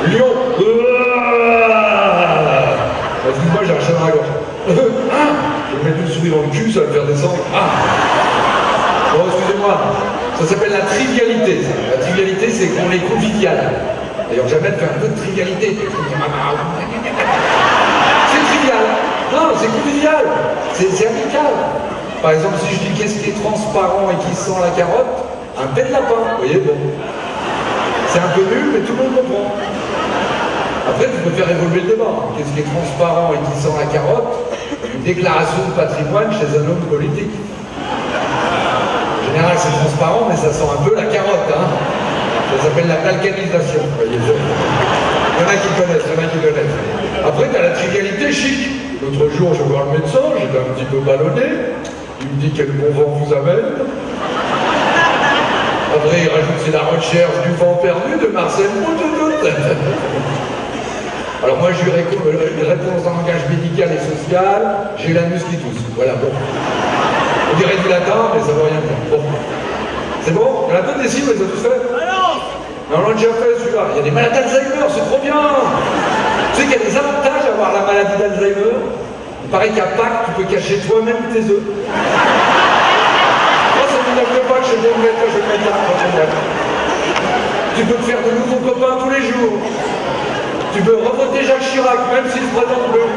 Lion. Excuse-moi, j'ai un chat dans la gorge. Ah, je vais mettre une souris dans le cul, ça va me faire descendre. Ah. Bon, excusez-moi. Ça s'appelle la trivialité. Ça. La trivialité, c'est qu'on est convivial. D'ailleurs, jamais de faire un peu de trivialité. C'est trivial. Non, c'est convivial. C'est amical. Par exemple, si je dis qu'est-ce qui est transparent et qui sent la carotte, un pet de lapin. Vous voyez, bon. C'est un peu nul, mais tout le monde comprend. Après, tu peux faire évoluer le débat. Qu'est-ce qui est transparent et qui sent la carotte? Une déclaration de patrimoine chez un homme politique. En général, c'est transparent, mais ça sent un peu la carotte. Hein. Ça s'appelle la balkanisation. Il y en a qui connaissent, il y en a qui connaissent. Après, tu as la trivialité chic. L'autre jour, je vois le médecin, j'étais un petit peu ballonné. Il me dit quel bon vent vous amène. Après, il rajoute c'est la recherche du vent perdu de Marcel Prout. Alors moi, je lui réponds réponse en langage médical et social, j'ai l'anus qui tousse. Voilà, bon. On dirait du latin, mais ça veut rien dire. Bon. C'est bon? Il y en a peu des cibles, ils ont tous fait? Non, on l'a déjà fait celui-là. Il y a des maladies d'Alzheimer, c'est trop bien! Tu sais qu'il y a des avantages à avoir la maladie d'Alzheimer? Il paraît qu'à Pâques, tu peux cacher toi-même tes œufs. Moi, ça ne m'énerve pas que je vais me mettre là, tu peux te faire de nouveaux copains tous les jours. Tu peux revoter Jacques Chirac, même s'il se présente plus.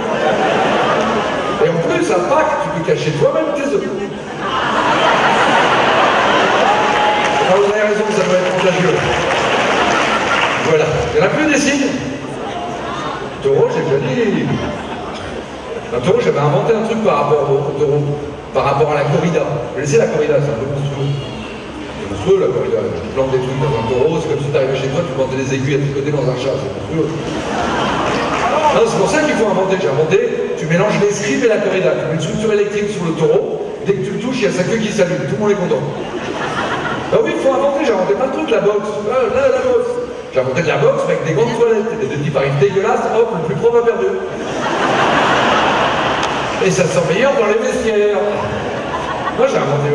Et en plus, à Pâques, tu peux cacher toi-même tes œufs. Ah, vous avez raison, ça doit être contagieux. Voilà. Il y en a plus des signes. Taureau, j'ai déjà dit. Un taureau, j'avais inventé un truc par rapport au taureau, par rapport à la corrida. Vous connaissez la corrida, c'est un peu monstrueux. C'est monstrueux la corrida. Tu plantes des trucs dans un taureau, c'est comme si tu arrivais chez toi, tu plantais des aiguilles à tous côtés dans un chat, c'est monstrueux. Non, c'est pour ça qu'il faut inventer. J'ai inventé, tu mélanges l'escrime et la corrida. Tu mets une structure électrique sur le taureau, dès que tu le touches, il y a sa queue qui s'allume, tout le monde est content. Ah oui, il faut inventer, j'ai inventé plein de trucs, la boxe. Là, la boxe. J'ai inventé de la boxe avec des grandes toilettes, des types arrivent dégueulasses, hop, le plus propre a perdu. Et ça sent meilleur dans les vestiaires. Moi j'ai inventé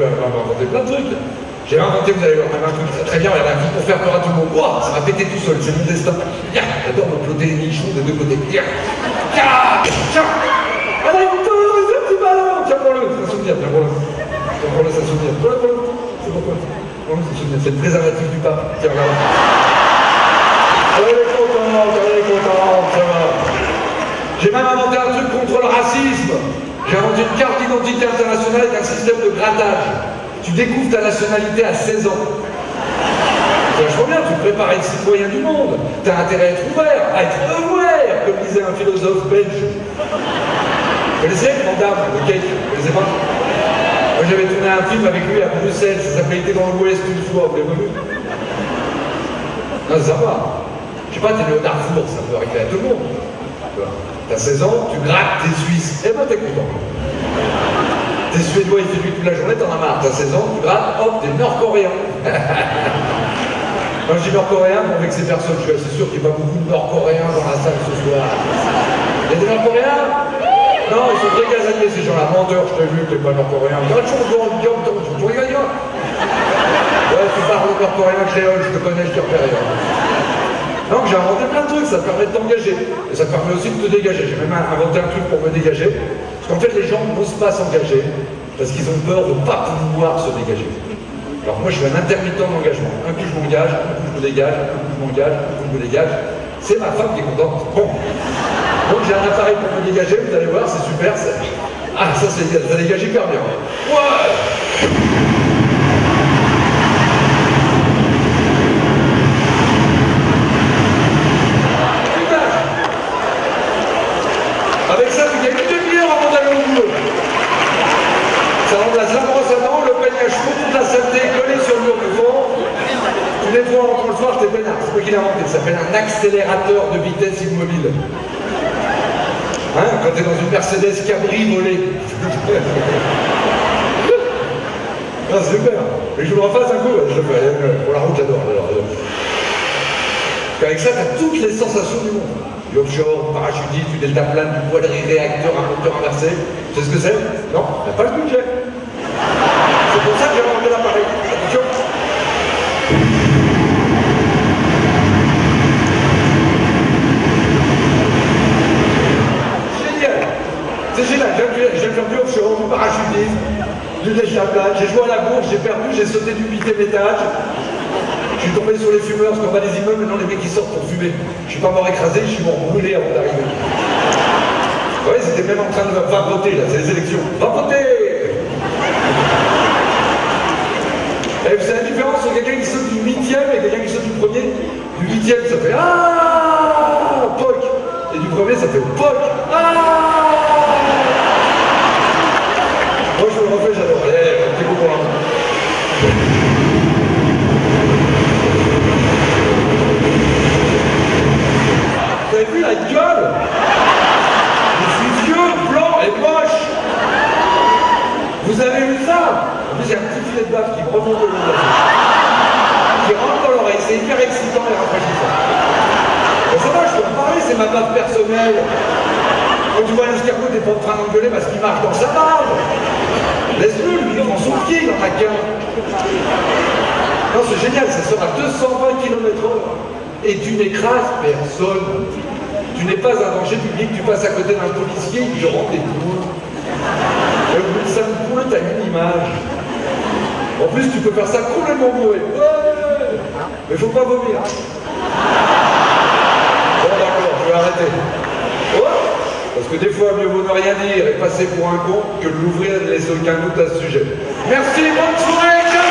plein de trucs. J'ai inventé, vous allez voir, même un truc très bien, il y en a un truc pour faire peur à tout le monde. Ouah, ça va péter tout seul, c'est mon destin. J'adore me ploter les nichons des deux côtés. Tiens, allez, un petit ballon. Tiens, prends-le, c'est un souvenir, tiens, prends-le. Tiens, prends-le, c'est un souvenir. Prends-le. C'est pourquoi? Prends-le, c'est un souvenir, c'est le préservatif du pape. Tiens, regarde. Elle est contente, ça va. J'ai même inventé un truc contre le racisme. J'ai inventé une carte d'identité internationale avec un système de grattage. Tu découvres ta nationalité à 16 ans. C'est vachement bien, tu te prépares à être citoyen du monde. Tu as intérêt à être ouvert, à être aware, comme disait un philosophe belge. Vous connaissez Van Damme, le cake? Vous connaissez pas? Moi j'avais tourné un film avec lui à Bruxelles, ça s'appelait Été dans l'Ouest une fois, vous l'avez vu? Non, ça va. Je sais pas, t'es né au Darfour, ça peut arriver à tout le monde. T'as 16 ans, tu grattes, t'es suisse, eh ben t'es content. T'es suédois, il fait nuit toute la journée, t'en as marre. T'as 16 ans, tu grattes, hop, t'es nord-coréen. Quand je dis nord-coréen, pour vexer personne, je suis assez sûr qu'il n'y a pas beaucoup de nord-coréens dans la salle ce soir. Il y a des nord-coréens? Non, ils sont très casaniers ces gens-là. Menteur, je t'ai vu, t'es pas nord-coréen. Tu regardes, ouais, tu parles de nord-coréen créole, je te connais, je te repère. Donc j'ai inventé plein de trucs, ça te permet de t'engager. Et ça te permet aussi de te dégager. J'ai même inventé un truc pour me dégager. Parce qu'en fait, les gens n'osent pas s'engager parce qu'ils ont peur de ne pas pouvoir se dégager. Alors moi, je suis un intermittent d'engagement. Un coup, je m'engage, un coup, je me dégage, un coup, je m'engage, un coup, je me dégage. C'est ma femme qui est contente. Bon. Donc j'ai un appareil pour me dégager, vous allez voir, c'est super. Ah, ça dégage hyper bien. Ouais. Avec ça, tu gagnes une demi-heure avant d'aller au boulot. Ça remplace la brosse à dents, le peigne à cheveux, toute la saleté collée sur le mur du fond. Tu nettoies en rentrant le soir, t'es peinard. C'est moi qui l'ai inventé. Ça s'appelle un accélérateur de vitesse immobile. Hein, quand t'es dans une Mercedes Cabri volée. Ah, super. Mais je vous le refasse un coup. Je le fais. Pour la route, j'adore. Avec ça, t'as toutes les sensations du monde. Du offshore, du parachutiste, du deltaplane, du poilerie réacteur, un moteur inversé. Tu sais ce que c'est? Non, t'as pas le budget. C'est pour ça que j'ai inventé l'appareil. Attention. lèche la blague, j'ai joué à la bourse, j'ai perdu, j'ai sauté du 8e étage. Je suis tombé sur les fumeurs, parce qu'en bas des immeubles, maintenant les mecs ils sortent pour fumer. Je suis pas mort écrasé, je suis mort brûlé avant d'arriver. Ouais, ils étaient même en train de vapoter, là, c'est les élections. Vapoter! Et vous savez la différence entre quelqu'un qui saute du 8e et quelqu'un qui saute du premier? Du 8e, ça fait ah poc! Et du premier, ça fait poc! Ah! Moi, je me le refais, j'adore. Allez, petit coup pour un. Vous avez vu la gueule? Je suis vieux, blanc et moche. Vous avez vu ça? En plus, il y a un petit filet de baffe qui remonte au long de la tête. Qui rentre dans l'oreille. C'est hyper excitant et rafraîchissant. Mais ça va, je peux en parler, c'est ma baffe personnelle. Quand tu vois l'escargot, t'es pas en train d'engueuler parce qu'il marche dans sa barbe. Laisse-le, lui, il prend son pied, il en a qu'un. Non, c'est génial, ça sort à 220 km/h. Et tu n'écrases personne. Tu n'es pas un danger public, tu passes à côté d'un policier, il te rend des points. Et au bout de 5 points, t'as une image. En plus, tu peux faire ça complètement bourré. Ouais. Mais faut pas vomir. Bon, d'accord, je vais arrêter. Ouais. Parce que des fois, mieux vaut ne rien dire et passer pour un con que de l'ouvrir et de laisser aucun doute à ce sujet. Merci, bonne soirée.